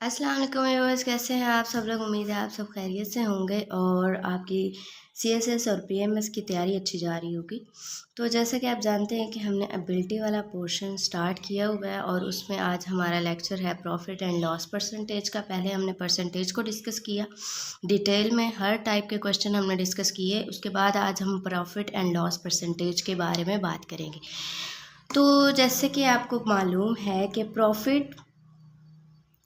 अस्सलाम वालेकुम व्यूअर्स, कैसे हैं आप सब लोग। उम्मीद है आप सब खैरियत से होंगे और आपकी सीएसएस और पीएमएस की तैयारी अच्छी जा रही होगी। तो जैसा कि आप जानते हैं कि हमने एबिलिटी वाला पोर्शन स्टार्ट किया हुआ है और उसमें आज हमारा लेक्चर है प्रॉफिट एंड लॉस परसेंटेज का। पहले हमने परसेंटेज को डिस्कस किया, डिटेल में हर टाइप के क्वेश्चन हमने डिस्कस किए। उसके बाद आज हम प्रॉफिट एंड लॉस परसेंटेज के बारे में बात करेंगे। तो जैसे कि आपको मालूम है कि प्रॉफिट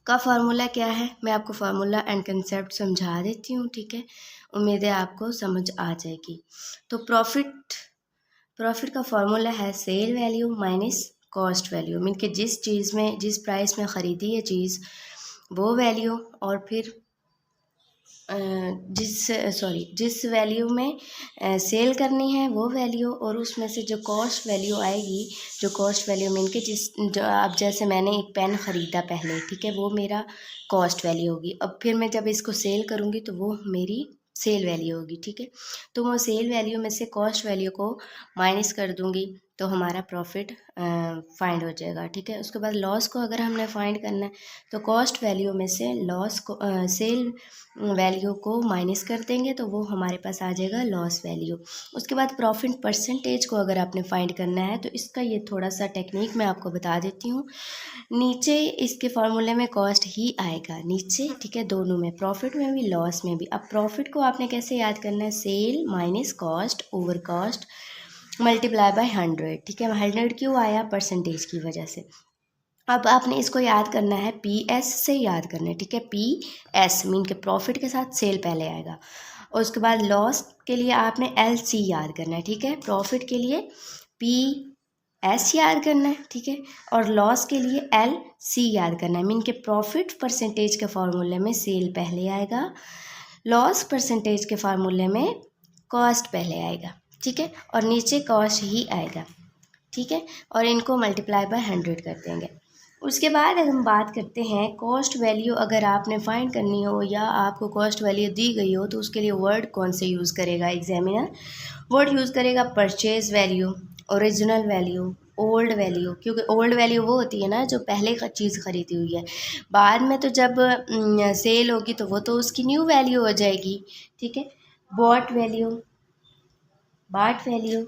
का फार्मूला क्या है, मैं आपको फार्मूला एंड कंसेप्ट समझा देती हूँ, ठीक है। उम्मीद है आपको समझ आ जाएगी। तो प्रॉफिट का फार्मूला है sale value minus cost value. Mean कि जिस चीज़ में जिस प्राइस में ख़रीदी है चीज़ वो वैल्यू, और फिर जिस वैल्यू में सेल करनी है वो वैल्यू, और उसमें से जो कॉस्ट वैल्यू आएगी, जो कॉस्ट वैल्यू मीन के जो अब जैसे मैंने एक पेन ख़रीदा पहले, ठीक है, वो मेरा कॉस्ट वैल्यू होगी। अब फिर मैं जब इसको सेल करूँगी तो वो मेरी सेल वैल्यू होगी, ठीक है। तो वो सेल वैल्यू में से कॉस्ट वैल्यू को माइनस कर दूँगी तो हमारा प्रॉफिट फाइंड हो जाएगा, ठीक है। उसके बाद लॉस को अगर हमने फाइंड करना है तो कॉस्ट वैल्यू में से लॉस को सेल वैल्यू को माइनस कर देंगे तो वो हमारे पास आ जाएगा लॉस वैल्यू। उसके बाद प्रॉफिट परसेंटेज को अगर आपने फाइंड करना है तो इसका ये थोड़ा सा टेक्निक मैं आपको बता देती हूँ। नीचे इसके फार्मूले में कॉस्ट ही आएगा नीचे, ठीक है, दोनों में, प्रॉफिट में भी लॉस में भी। अब प्रॉफिट को आपने कैसे याद करना है, sale minus cost over cost multiply by 100, ठीक है। 100 क्यों आया, परसेंटेज की वजह से। अब आपने इसको याद करना है, पी एस से याद करना है, ठीक है। पी एस मीन के प्रॉफिट के साथ सेल पहले आएगा, और उसके बाद लॉस के लिए आपने एल सी याद करना है, ठीक है। प्रॉफिट के लिए पी एस याद करना है, ठीक है, और लॉस के लिए एल सी याद करना है। मीन के प्रॉफिट परसेंटेज के फार्मूले में सेल पहले आएगा, लॉस परसेंटेज के फार्मूले में कॉस्ट पहले आएगा, ठीक है, और नीचे कॉस्ट ही आएगा, ठीक है, और इनको मल्टीप्लाई बाय 100 कर देंगे। उसके बाद अगर हम बात करते हैं कॉस्ट वैल्यू, अगर आपने फाइंड करनी हो या आपको कॉस्ट वैल्यू दी गई हो तो उसके लिए वर्ड कौन से यूज़ करेगा एग्जामिनर, वर्ड यूज़ करेगा purchase value, original value, old value. क्योंकि ओल्ड वैल्यू वो होती है ना जो पहले का चीज़ खरीदी हुई है, बाद में तो जब सेल होगी तो वो तो उसकी न्यू वैल्यू हो जाएगी, ठीक है। बॉट वैल्यू, बाट वैल्यू,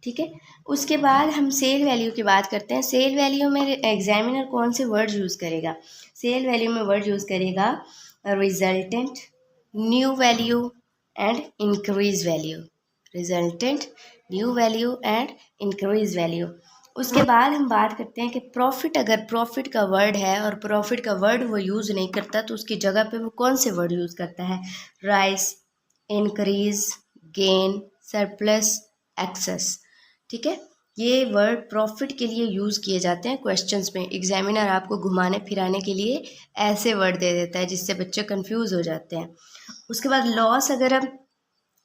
ठीक है। उसके बाद हम सेल वैल्यू की बात करते हैं। सेल वैल्यू में एग्जामिनर कौन से वर्ड यूज़ करेगा, सेल वैल्यू में वर्ड यूज़ करेगा resultant, new value and increase value, resultant, new value and increase value. उसके बाद हम बात करते हैं कि प्रॉफिट, अगर प्रॉफिट का वर्ड है और प्रॉफिट का वर्ड वो यूज़ नहीं करता तो उसकी जगह पे वो कौन से वर्ड यूज़ करता है, rise, increase, gain, surplus, excess, ठीक है। ये वर्ड प्रॉफिट के लिए यूज़ किए जाते हैं क्वेश्चंस में। एग्जामिनर आपको घुमाने फिराने के लिए ऐसे वर्ड दे देता है जिससे बच्चे कंफ्यूज हो जाते हैं। उसके बाद लॉस, अगर हम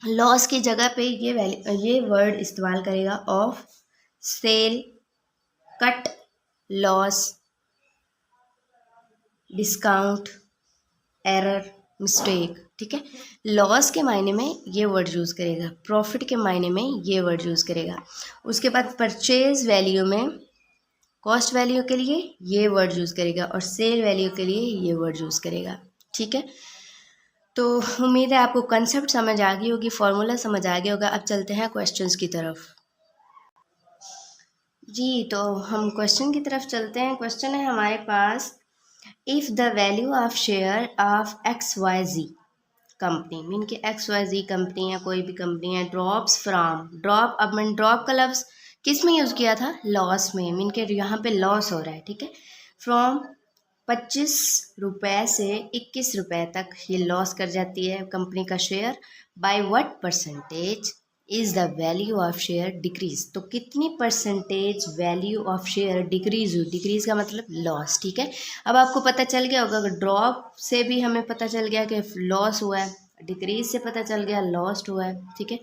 लॉस की जगह पे ये वर्ड इस्तेमाल करेगा off sale, cut, loss, discount, error, mistake, ठीक है। लॉस के मायने में ये वर्ड यूज़ करेगा, प्रॉफिट के मायने में ये वर्ड यूज़ करेगा। उसके बाद परचेज वैल्यू में कॉस्ट वैल्यू के लिए ये वर्ड यूज़ करेगा और सेल वैल्यू के लिए ये वर्ड यूज़ करेगा, ठीक है। तो उम्मीद है आपको कंसेप्ट समझ आ गई होगी, फॉर्मूला समझ आ गया होगा। अब चलते हैं क्वेश्चंस की तरफ। जी, तो हम क्वेश्चन की तरफ चलते हैं। क्वेश्चन है हमारे पास, if the value of share of X Y Z company, mean के एक्स वाई जी कंपनी है, कोई भी कंपनी है, ड्रॉप्स फ्राम, ड्रॉप, अब मैंने ड्रॉप का लफ्ज़ किस में यूज़ किया था, लॉस में, मीन के यहाँ पे लॉस हो रहा है, ठीक है। फ्रॉम 25 रुपये से 21 रुपये तक ये लॉस कर जाती है कंपनी का share. By what percentage is the value of share decrease, तो कितनी percentage value of share decrease हुई, डिक्रीज का मतलब लॉस, ठीक है। अब आपको पता चल गया होगा, अगर ड्रॉप से भी हमें पता चल गया कि लॉस हुआ है, डिक्रीज से पता चल गया लॉस्ट हुआ है, ठीक है।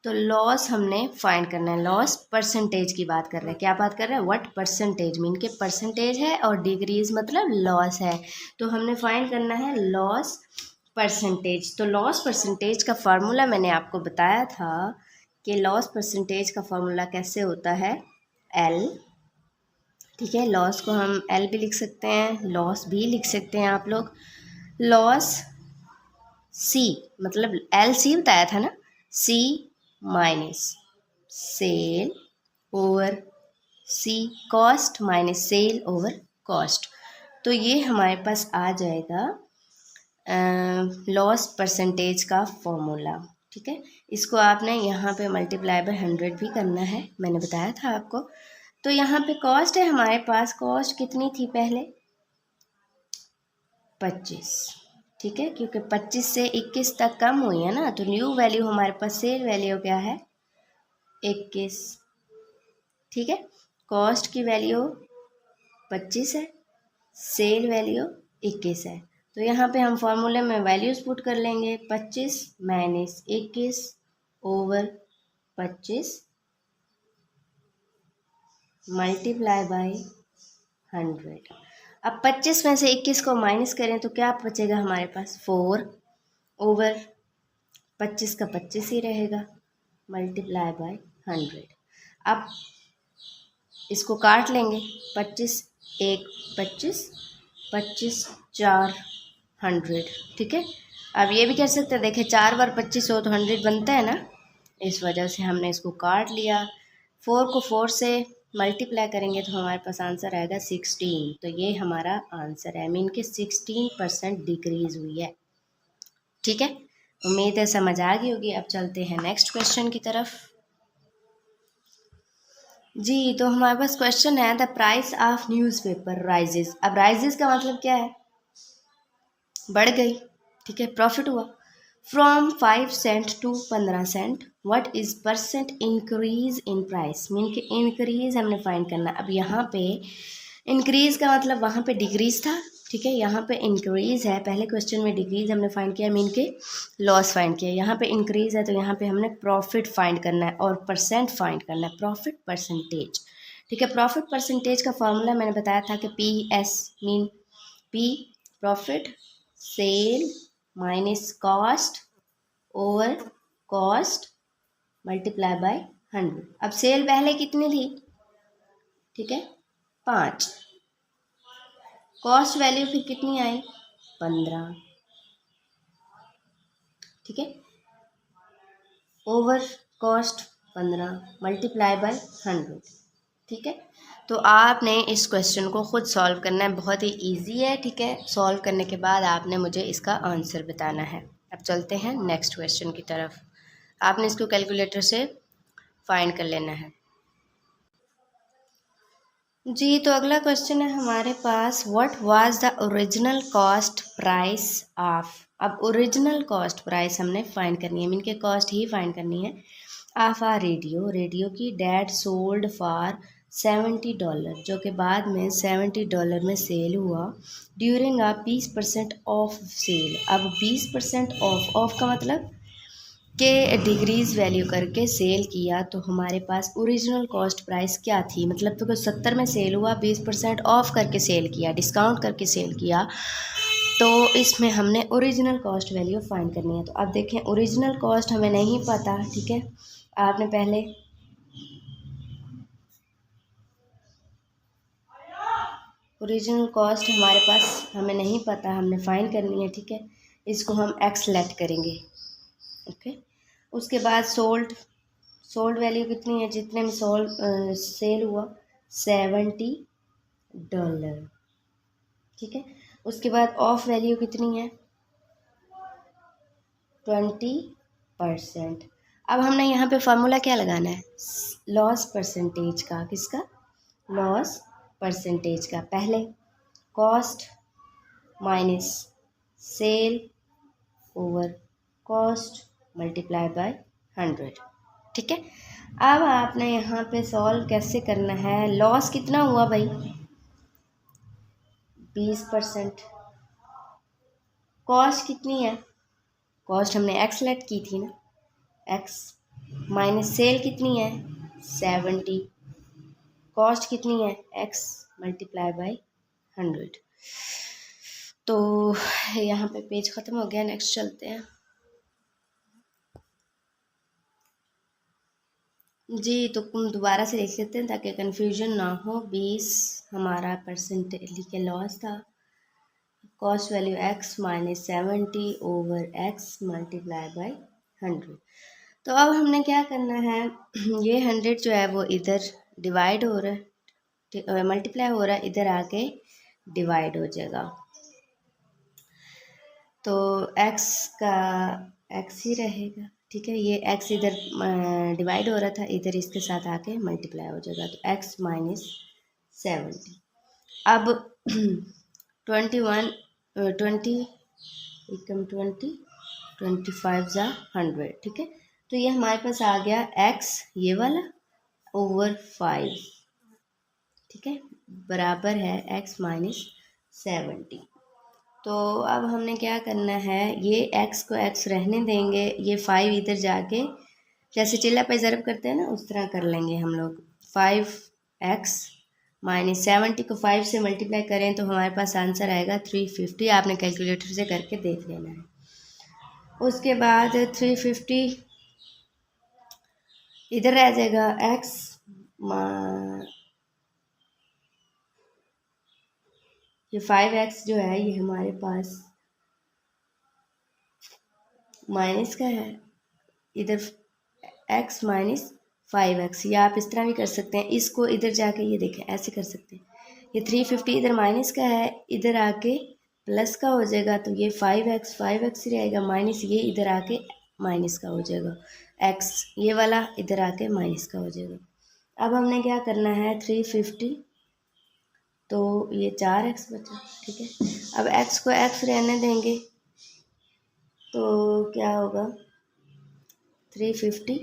तो लॉस हमने फाइंड करना है, लॉस परसेंटेज की बात कर रहे हैं, क्या बात कर रहे हैं, व्हाट परसेंटेज, मीन के परसेंटेज है और डिक्रीज मतलब लॉस है, तो हमने फाइंड करना है लॉस परसेंटेज। तो लॉस परसेंटेज का फार्मूला मैंने आपको बताया था कि लॉस परसेंटेज का फार्मूला कैसे होता है, एल ठीक है। लॉस को हम एल भी लिख सकते हैं, लॉस भी लिख सकते हैं आप लोग। लॉस सी, मतलब एल सी बताया था ना, C minus sell over C, cost minus sell over cost. तो ये हमारे पास आ जाएगा लॉस परसेंटेज का फॉर्मूला। ठीक है, इसको आपने यहाँ पे मल्टीप्लाई बाय 100 भी करना है, मैंने बताया था आपको। तो यहाँ पे कॉस्ट है हमारे पास, कॉस्ट कितनी थी पहले, 25। ठीक है, क्योंकि 25 से 21 तक कम हुई है ना, तो न्यू वैल्यू हमारे पास सेल वैल्यू क्या है, 21। ठीक है, कॉस्ट की वैल्यू 25 है, सेल वैल्यू 21 है। तो यहाँ पे हम फॉर्मूले में वैल्यूज पुट कर लेंगे, 25 माइनस 21 ओवर 25 मल्टीप्लाई बाय 100। अब 25 में से 21 को माइनस करें तो क्या बचेगा हमारे पास, 4 ओवर 25 का 25 ही रहेगा मल्टीप्लाई बाय 100। अब इसको काट लेंगे, 25 एक 25, 25 4 100। ठीक है, अब ये भी कह सकते हैं, देखें 4 बार 25 हो तो 100 बनता है ना, इस वजह से हमने इसको काट लिया। 4 को 4 से मल्टीप्लाई करेंगे तो हमारे पास आंसर आएगा 16। तो ये हमारा आंसर है, मीन कि 16% डिक्रीज हुई है। ठीक है, उम्मीद है समझ आ गई होगी। अब चलते हैं नेक्स्ट क्वेश्चन की तरफ। जी, तो हमारे पास क्वेश्चन है, the price of newspaper rises. अब राइजेस का मतलब क्या है, बढ़ गई। ठीक है, प्रॉफिट हुआ, from 5 cent to 15 cent. What is percent increase in price, mean के इंक्रीज हमने फाइंड करना। अब यहाँ पे इंक्रीज का मतलब वहाँ पे डिक्रीज था, ठीक है, यहाँ पे इंक्रीज है। पहले क्वेश्चन में डिक्रीज हमने फाइंड किया, मीन के लॉस फाइंड किया। यहाँ पे इंक्रीज है तो यहाँ पे हमने प्रॉफिट फाइंड करना है और परसेंट फाइंड करना है, प्रॉफिट परसेंटेज। ठीक है, प्रॉफिट परसेंटेज का फॉर्मूला मैंने बताया था कि PS mean P profit sale minus cost over cost multiply by 100। अब सेल पहले कितनी थी, ठीक है 5, कॉस्ट वैल्यू फिर कितनी आई 15, ठीक है, ओवर कॉस्ट 15 मल्टीप्लाई बाय 100। ठीक है, तो आपने इस क्वेश्चन को खुद सॉल्व करना है, बहुत ही इजी है। ठीक है, सॉल्व करने के बाद आपने मुझे इसका आंसर बताना है। अब चलते हैं नेक्स्ट क्वेश्चन की तरफ। आपने इसको कैलकुलेटर से फाइंड कर लेना है। जी, तो अगला क्वेश्चन है हमारे पास, what was the original cost price of. अब ओरिजिनल कॉस्ट प्राइस हमने फाइंड करनी है, मीन के कॉस्ट ही फाइंड करनी है, ऑफ आ रेडियो, रेडियो की डैट सोल्ड फॉर $70, जो कि बाद में $70 में सेल हुआ, ड्यूरिंग आ 20% ऑफ सेल। अब 20% ऑफ का मतलब के डिक्रीज वैल्यू करके सेल किया, तो हमारे पास ओरिजिनल कॉस्ट प्राइस क्या थी, मतलब तो 70 में सेल हुआ, 20% ऑफ करके सेल किया, डिस्काउंट करके सेल किया, तो इसमें हमने ओरिजिनल कॉस्ट वैल्यू फाइंड करनी है। तो अब देखें, ओरिजिनल कॉस्ट हमें नहीं पता, ठीक है, आपने पहले ओरिजिनल कॉस्ट हमारे पास हमें नहीं पता, हमने फाइंड करनी है। ठीक है, इसको हम एक्स लेट करेंगे, ओके। उसके बाद सोल्ड वैल्यू कितनी है, जितने में सेल हुआ $70। ठीक है, उसके बाद ऑफ वैल्यू कितनी है 20%। अब हमने यहाँ पे फार्मूला क्या लगाना है, लॉस परसेंटेज का, किसका, लॉस परसेंटेज का। पहले cost minus sell over cost multiply by 100। ठीक है, अब आपने यहाँ पे सॉल्व कैसे करना है, लॉस कितना हुआ भाई 20%, कॉस्ट कितनी है, कॉस्ट हमने एक्स लेट की थी ना, एक्स माइनस सेल कितनी है 70, कॉस्ट कितनी है एक्स मल्टीप्लाई बाय 100। तो यहाँ पे पेज ख़त्म हो गया, नेक्स्ट चलते हैं। जी तो दोबारा से लिख लेते हैं ताकि कन्फ्यूजन ना हो। 20 हमारा परसेंटेज के लॉस था। Cost value x minus 70 over x multiply by 100। तो अब हमने क्या करना है, ये 100 जो है वो इधर डिवाइड हो रहा है, मल्टीप्लाई हो रहा है, इधर आके डिवाइड हो जाएगा। तो x का x ही रहेगा, ठीक है। ये x इधर डिवाइड हो रहा था, इधर इसके साथ आके मल्टीप्लाई हो जाएगा। तो x माइनस 70। अब 21 20 एकम 20 25 ज़ा 100, ठीक है। तो ये हमारे पास आ गया x ये वाला ओवर 5, ठीक है, बराबर है x माइनस 70। तो अब हमने क्या करना है, ये x को x रहने देंगे, ये 5 इधर जाके जैसे चिल्ला पे ज़रब करते हैं ना उस तरह कर लेंगे हम लोग। 5x माइनस 70 को 5 से मल्टीप्लाई करें तो हमारे पास आंसर आएगा 350। आपने कैलकुलेटर से करके देख लेना है। उसके बाद 350 इधर रह जाएगा x, ये 5x जो है ये हमारे पास माइनस का है, इधर x माइनस 5x, या आप इस तरह भी कर सकते हैं, इसको इधर जाके ये देखें ऐसे कर सकते हैं। ये 350 इधर माइनस का है, इधर आके प्लस का हो जाएगा, तो ये 5x ही रहेगा, माइनस ये इधर आके माइनस का हो जाएगा, x ये वाला इधर आके माइनस का हो जाएगा। अब हमने क्या करना है, 350 तो ये 4x बचा, ठीक है। अब x को x रहने देंगे तो क्या होगा, 350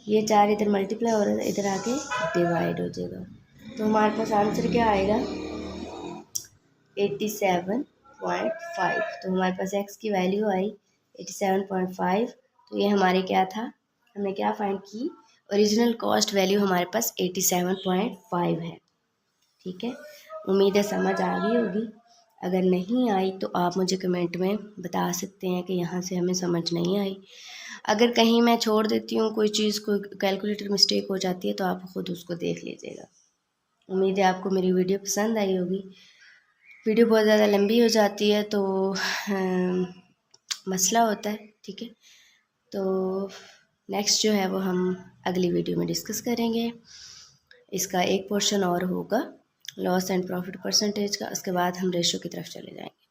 ये 4 इधर मल्टीप्लाई हो रहा है, इधर आके डिवाइड हो जाएगा। तो हमारे पास आंसर क्या आएगा, 87.5। तो हमारे पास x की वैल्यू आई 87.5। तो ये हमारे क्या था, हमने क्या फाइंड की, ओरिजिनल कॉस्ट वैल्यू हमारे पास 87.5 है, ठीक है। उम्मीद है समझ आ गई होगी। अगर नहीं आई तो आप मुझे कमेंट में बता सकते हैं कि यहाँ से हमें समझ नहीं आई। अगर कहीं मैं छोड़ देती हूँ कोई चीज़, कोई कैलकुलेटर मिस्टेक हो जाती है तो आप ख़ुद उसको देख लीजिएगा। उम्मीद है आपको मेरी वीडियो पसंद आई होगी। वीडियो बहुत ज़्यादा लंबी हो जाती है तो मसला होता है, ठीक है। तो नेक्स्ट जो है वो हम अगली वीडियो में डिस्कस करेंगे। इसका एक पोर्शन और होगा लॉस एंड प्रॉफिट परसेंटेज का, उसके बाद हम रेशो की तरफ चले जाएंगे।